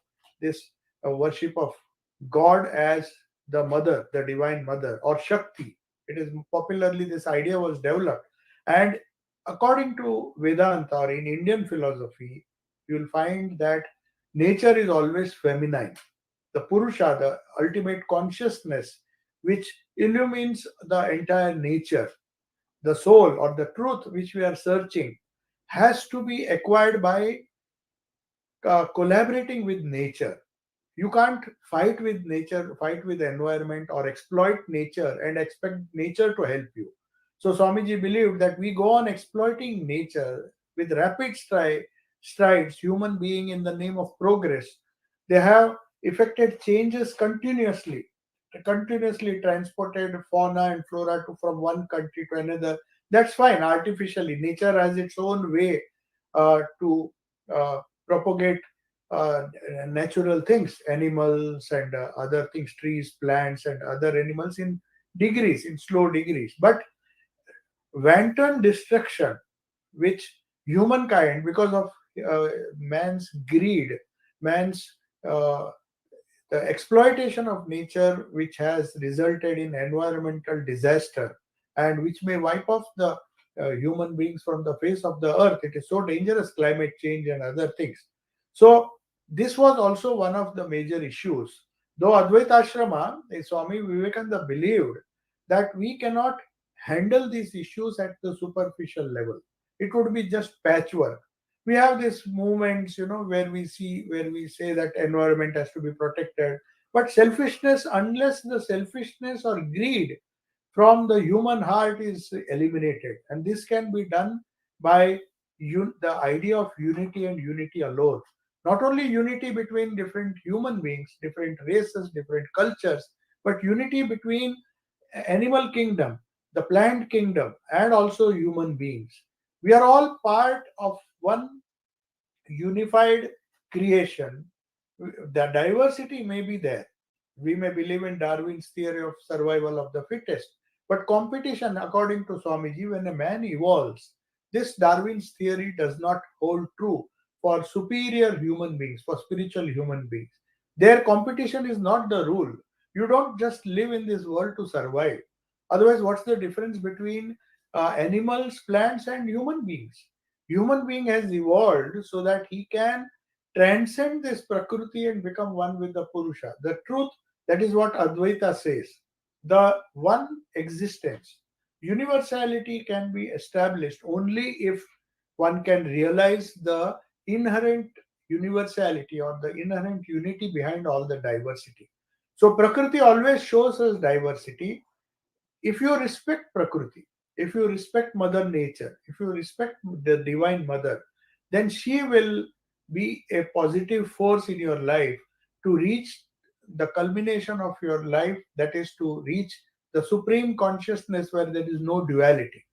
this worship of God as the Mother, the Divine Mother, or Shakti. It is popularly this idea was developed. And according to Vedanta or in Indian philosophy, you will find that nature is always feminine. The Purusha, the ultimate consciousness, which illumines the entire nature, the soul or the truth which we are searching, has to be acquired by collaborating with nature. You can't fight with nature, fight with the environment, or exploit nature and expect nature to help you. So Swamiji believed that we go on exploiting nature with rapid strides, human being in the name of progress. They have effected changes continuously transported fauna and flora from one country to another. That's fine, artificially. Nature has its own way to propagate uh, natural things, animals and other things, trees, plants, and other animals in degrees, in slow degrees. But wanton destruction, which humankind, because of man's greed, man's uh, the exploitation of nature, which has resulted in environmental disaster and which may wipe off the human beings from the face of the earth. It is so dangerous, climate change and other things. So, this was also one of the major issues. Though Advaita Ashrama, Swami Vivekananda believed that we cannot handle these issues at the superficial level. It would be just patchwork. We have these movements, where we say that environment has to be protected, but selfishness, unless the selfishness or greed from the human heart is eliminated, and this can be done by the idea of unity and unity alone. Not only unity between different human beings, different races, different cultures, but unity between animal kingdom, the plant kingdom, and also human beings. We are all part of one unified creation. The diversity may be there. We may believe in Darwin's theory of survival of the fittest, but competition, according to Swamiji, when a man evolves, this Darwin's theory does not hold true for superior human beings, for spiritual human beings. Their competition is not the rule. You don't just live in this world to survive. Otherwise, what's the difference between animals, plants, and human beings? Human being has evolved so that he can transcend this prakriti and become one with the purusha, the truth. That is what Advaita says, the one existence. Universality can be established only if one can realize the inherent universality or the inherent unity behind all the diversity. So prakriti always shows us diversity. If you respect Prakriti, if you respect Mother Nature, if you respect the Divine Mother, then she will be a positive force in your life to reach the culmination of your life, that is, to reach the supreme consciousness where there is no duality.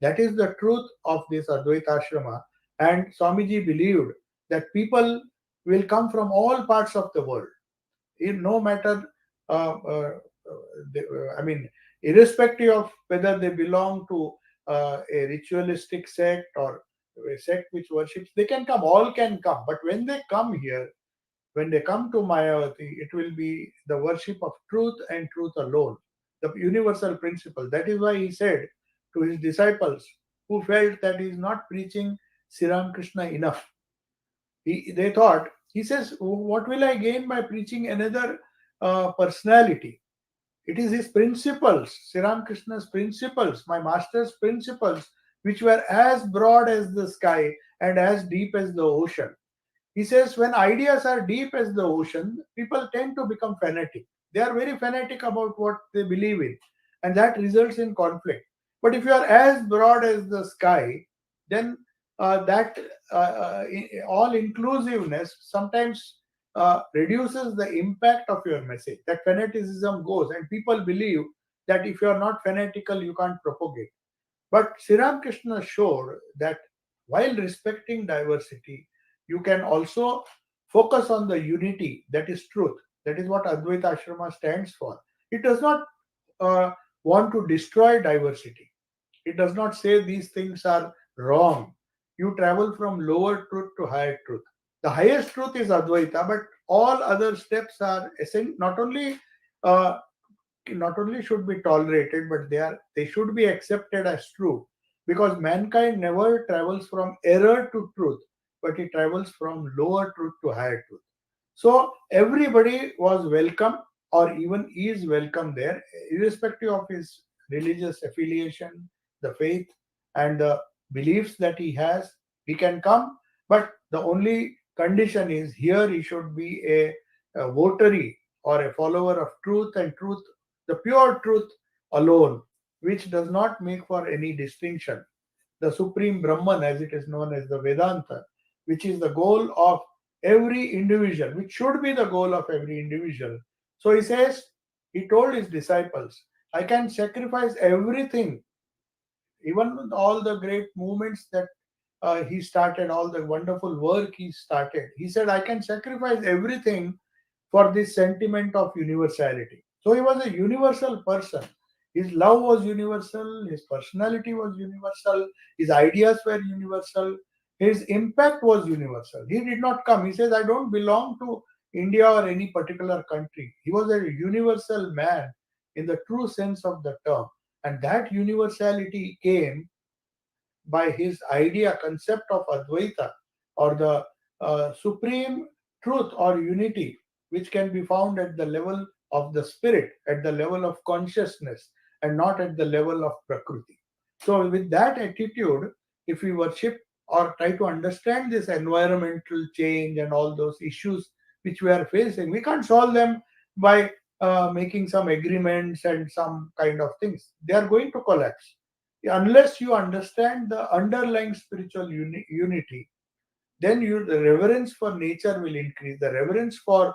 That is the truth of this Advaita Ashrama. And Swamiji believed that people will come from all parts of the world, in no matter uh, uh, I mean, irrespective of whether they belong to a ritualistic sect or a sect which worships, they can come, all can come. But when they come here, when they come to Mayavati, it will be the worship of truth and truth alone, the universal principle. That is why he said to his disciples who felt that he is not preaching Sri Krishna enough. They thought, he says, what will I gain by preaching another personality? It is his principles, Sri Krishna's principles, my master's principles, which were as broad as the sky and as deep as the ocean. He says, when ideas are deep as the ocean, people tend to become fanatic. They are very fanatic about what they believe in, and that results in conflict. But if you are as broad as the sky, then that all inclusiveness sometimes reduces the impact of your message. That fanaticism goes, and people believe that if you are not fanatical, you can't propagate. But Sri Ramakrishna showed that while respecting diversity, you can also focus on the unity that is truth. That is what Advaita Ashrama stands for. It does not uh, want to destroy diversity. It does not say these things are wrong. You travel from lower truth to higher truth. The highest truth is Advaita, but all other steps are uh, not only should be tolerated, but they should be accepted as true, because mankind never travels from error to truth, but it travels from lower truth to higher truth. So everybody was welcome, or even is welcome there, irrespective of his religious affiliation, the faith, and the beliefs that he has. He can come, but the only condition is here he should be a votary or a follower of truth, and truth, the pure truth alone, which does not make for any distinction. The supreme Brahman, as it is known as the Vedanta, which is the goal of every individual, which should be the goal of every individual. So he says, he told his disciples, I can sacrifice everything, even all the great movements that he started, all the wonderful work he started. He said, I can sacrifice everything for this sentiment of universality. So he was a universal person. His love was universal, his personality was universal, his ideas were universal, his impact was universal. He did not come. He says, I don't belong to India or any particular country. He was a universal man in the true sense of the term. And that universality came by his idea, concept of Advaita, or the supreme truth or unity, which can be found at the level of the spirit, at the level of consciousness, and not at the level of Prakriti. So, with that attitude, if we worship or try to understand this environmental change and all those issues which we are facing, we can't solve them by making some agreements and some kind of things. They are going to collapse unless you understand the underlying spiritual unity. Then the reverence for nature will increase, the reverence for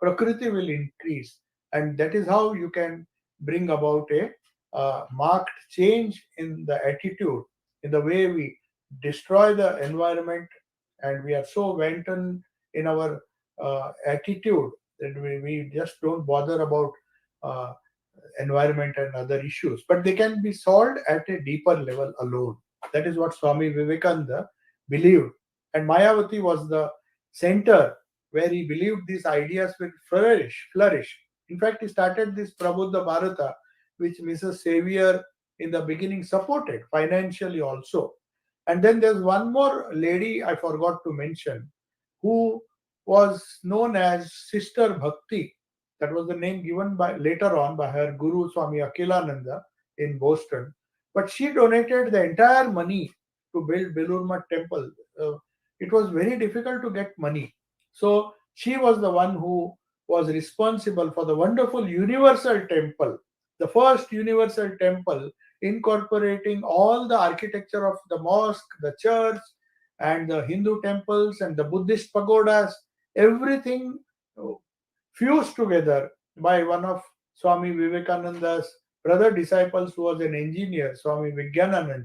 prakriti will increase, and that is how you can bring about a marked change in the attitude, in the way we destroy the environment, and we are so wanton in our attitude that we just don't bother about uh, environment and other issues, but they can be solved at a deeper level alone. That is what Swami Vivekananda believed. And Mayavati was the center where he believed these ideas will flourish. Flourish. In fact, he started this Prabuddha Bharata, which Mrs. Xavier in the beginning supported financially also. And then there's one more lady I forgot to mention, who was known as Sister Bhakti. That was the name given by later on by her guru Swami Akilananda in Boston. But she donated the entire money to build Belur temple. It was very difficult to get money. So she was the one who was responsible for the wonderful universal temple, the first universal temple incorporating all the architecture of the mosque, the church, and the Hindu temples and the Buddhist pagodas, everything fused together by one of Swami Vivekananda's brother disciples who was an engineer, Swami Vivekananda.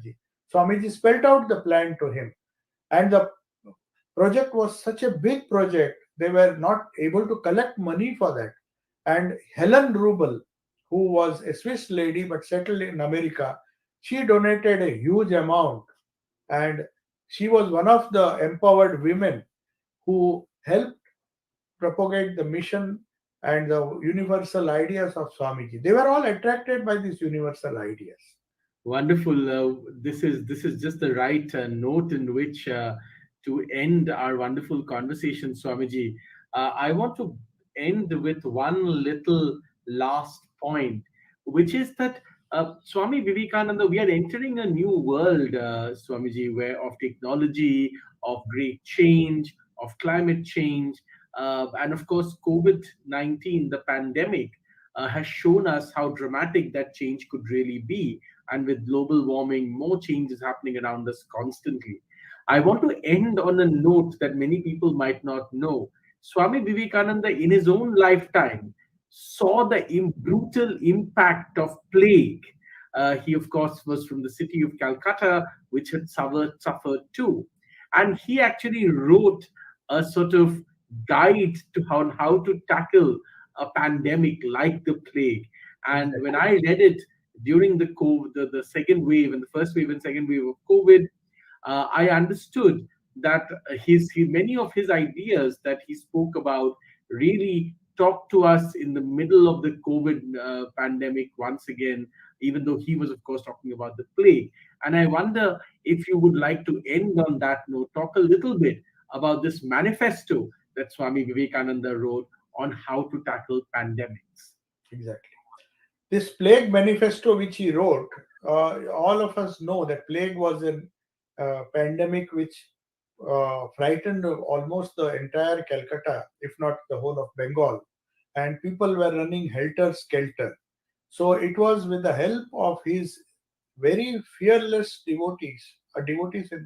Swamiji spelled out the plan to him, and the project was such a big project, they were not able to collect money for that. And Helen Rubel, who was a Swiss lady but settled in America, she donated a huge amount, and she was one of the empowered women who helped propagate the mission and the universal ideas of Swamiji. They were all attracted by these universal ideas. Wonderful. This is just the right note in which to end our wonderful conversation, Swamiji. I want to end with one little last point, which is that Swami Vivekananda, we are entering a new world, Swamiji, where of technology, of great change, of climate change, and of course, COVID-19, the pandemic, has shown us how dramatic that change could really be, and with global warming, more changes happening around us constantly. I want to end on a note that many people might not know. Swami Vivekananda, in his own lifetime, saw the brutal impact of plague. He, of course, was from the city of Calcutta, which had suffered too. And he actually wrote a sort of guide to how to tackle a pandemic like the plague. And when Exactly. I read it during the COVID, the second wave and the first wave and second wave of COVID, I understood that many of his ideas that he spoke about really talked to us in the middle of the COVID pandemic once again, even though he was, of course, talking about the plague. And I wonder if you would like to end on that note, talk a little bit about this manifesto that Swami Vivekananda wrote on how to tackle pandemics. Exactly. This plague manifesto which he wrote, all of us know that plague was a pandemic which frightened almost the entire Calcutta, if not the whole of Bengal, and people were running helter skelter. So it was with the help of his very fearless devotees and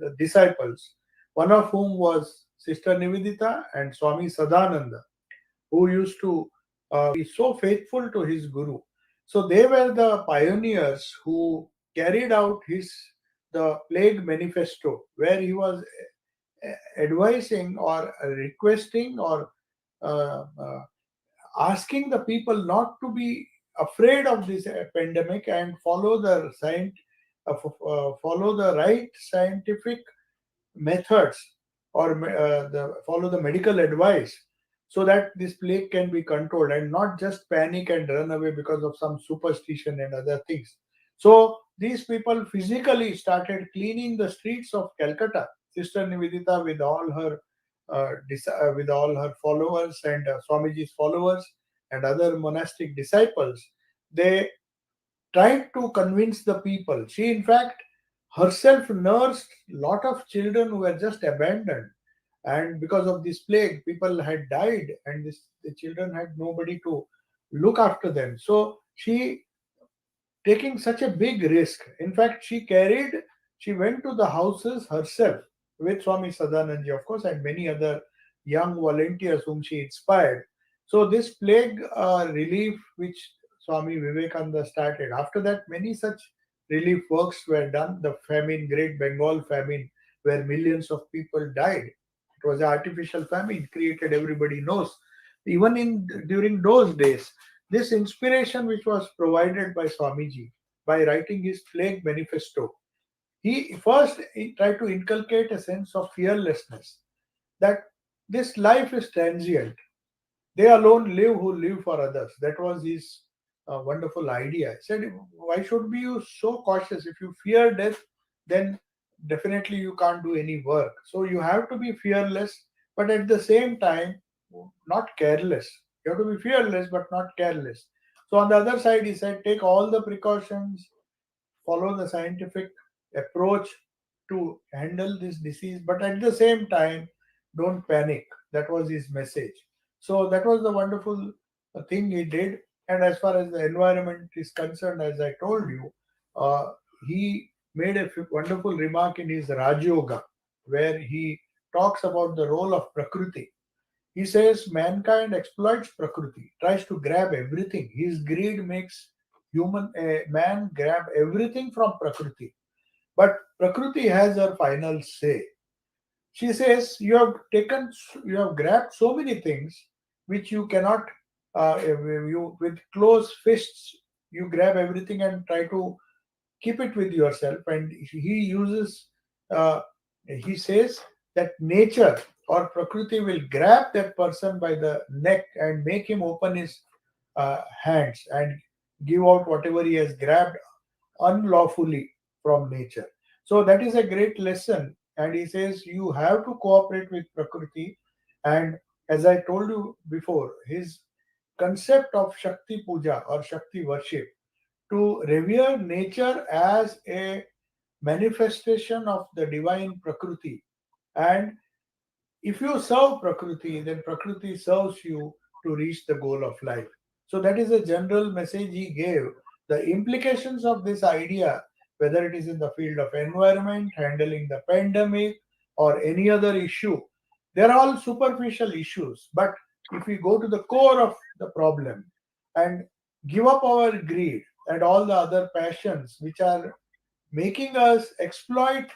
the disciples, one of whom was Sister Nivedita and Swami Sadananda, who used to be so faithful to his guru. So they were the pioneers who carried out the plague manifesto, where he was advising or requesting or uh, uh, asking the people not to be afraid of this pandemic and follow the right scientific methods or follow the medical advice, so that this plague can be controlled and not just panic and run away because of some superstition and other things. So these people physically started cleaning the streets of Calcutta. Sister Nivedita, with all her followers and Swamiji's followers and other monastic disciples, they tried to convince the people. She, in fact, herself nursed lot of children who were just abandoned, and because of this plague, people had died, and the children had nobody to look after them. So she, taking such a big risk. In fact, she went to the houses herself with Swami Sadananji, of course, and many other young volunteers whom she inspired. So this plague relief, which Swami Vivekananda started, after that, many such relief works were done. The famine, Great Bengal famine, where millions of people died. It was an artificial famine created, everybody knows. Even in during those days, this inspiration which was provided by Swamiji by writing his plague manifesto, he tried to inculcate a sense of fearlessness, that this life is transient. They alone live who live for others. That was his wonderful idea. He said, why should be you so cautious? If you fear death, then definitely you can't do any work. So you have to be fearless, but at the same time, not careless. You have to be fearless, but not careless. So on the other side, he said, take all the precautions, follow the scientific approach to handle this disease, but at the same time, don't panic. That was his message. So that was the wonderful thing he did. And as far as the environment is concerned, as I told you, uh, he made a wonderful remark in his Raj Yoga, where he talks about the role of Prakriti. He says mankind exploits Prakriti, tries to grab everything. His greed makes man grab everything from Prakriti. But Prakriti has her final say. She says you have grabbed so many things which you cannot, you with closed fists, you grab everything and try to keep it with yourself. And uh, he says that nature or Prakriti will grab that person by the neck and make him open his hands and give out whatever he has grabbed unlawfully from nature. So that is a great lesson. And he says you have to cooperate with Prakriti. And as I told you before, his concept of Shakti Puja or Shakti worship, to revere nature as a manifestation of the divine Prakriti. And if you serve Prakriti, then Prakriti serves you to reach the goal of life. So that is a general message he gave. The implications of this idea, whether it is in the field of environment, handling the pandemic, or any other issue, they're all superficial issues. But if we go to the core of the problem and give up our greed and all the other passions which are making us exploit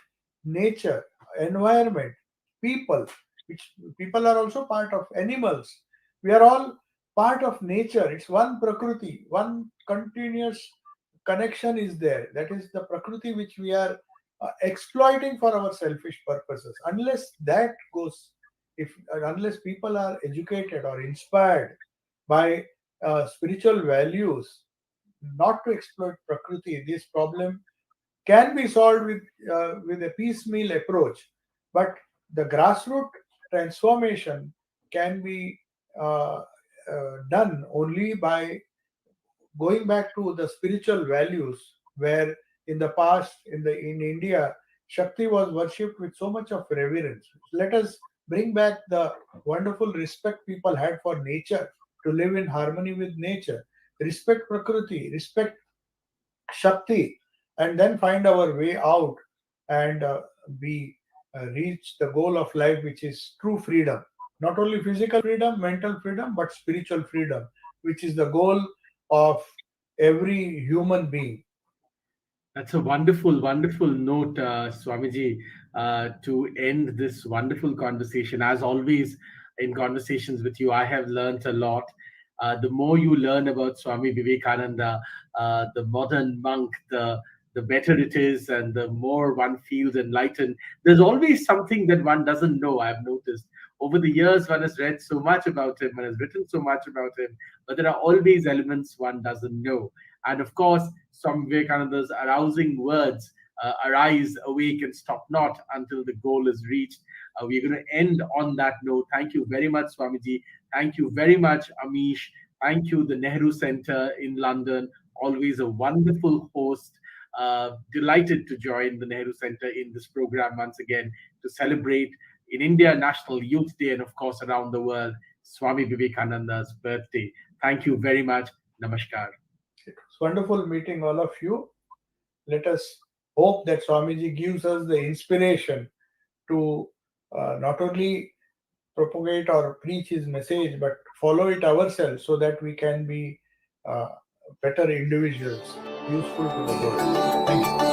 nature, environment, people, which people are also part of animals. We are all part of nature. It's one prakriti, one continuous connection is there. That is the prakriti which we are exploiting for our selfish purposes. Unless that goes, if unless people are educated or inspired by spiritual values, not to exploit prakriti, this problem can be solved with a piecemeal approach, but the grassroots transformation can be done only by going back to the spiritual values, where in the past in India, Shakti was worshipped with so much of reverence. Let us bring back the wonderful respect people had for nature, to live in harmony with nature, respect prakriti, respect Shakti, and then find our way out, and we reach the goal of life, which is true freedom. Not only physical freedom, mental freedom, but spiritual freedom, which is the goal of every human being. That's a wonderful, wonderful note, Swamiji, to end this wonderful conversation. As always, in conversations with you, I have learnt a lot. The more you learn about Swami Vivekananda, the modern monk, the better it is, and the more one feels enlightened. There's always something that one doesn't know, I've noticed. Over the years, one has read so much about him, one has written so much about him, but there are always elements one doesn't know. And of course, Swami Vivekananda's arousing words, arise, awake, and stop not until the goal is reached. We're going to end on that note. Thank you very much, Swamiji. Thank you very much, Amish. Thank you, the Nehru Centre in London. Always a wonderful host. Delighted to join the Nehru Centre in this program once again to celebrate in India National Youth Day and, of course, around the world, Swami Vivekananda's birthday. Thank you very much. Namaskar. It was wonderful meeting all of you. Let us hope that Swamiji gives us the inspiration to not only propagate or preach his message, but follow it ourselves, so that we can be better individuals, useful to the world. Thank you.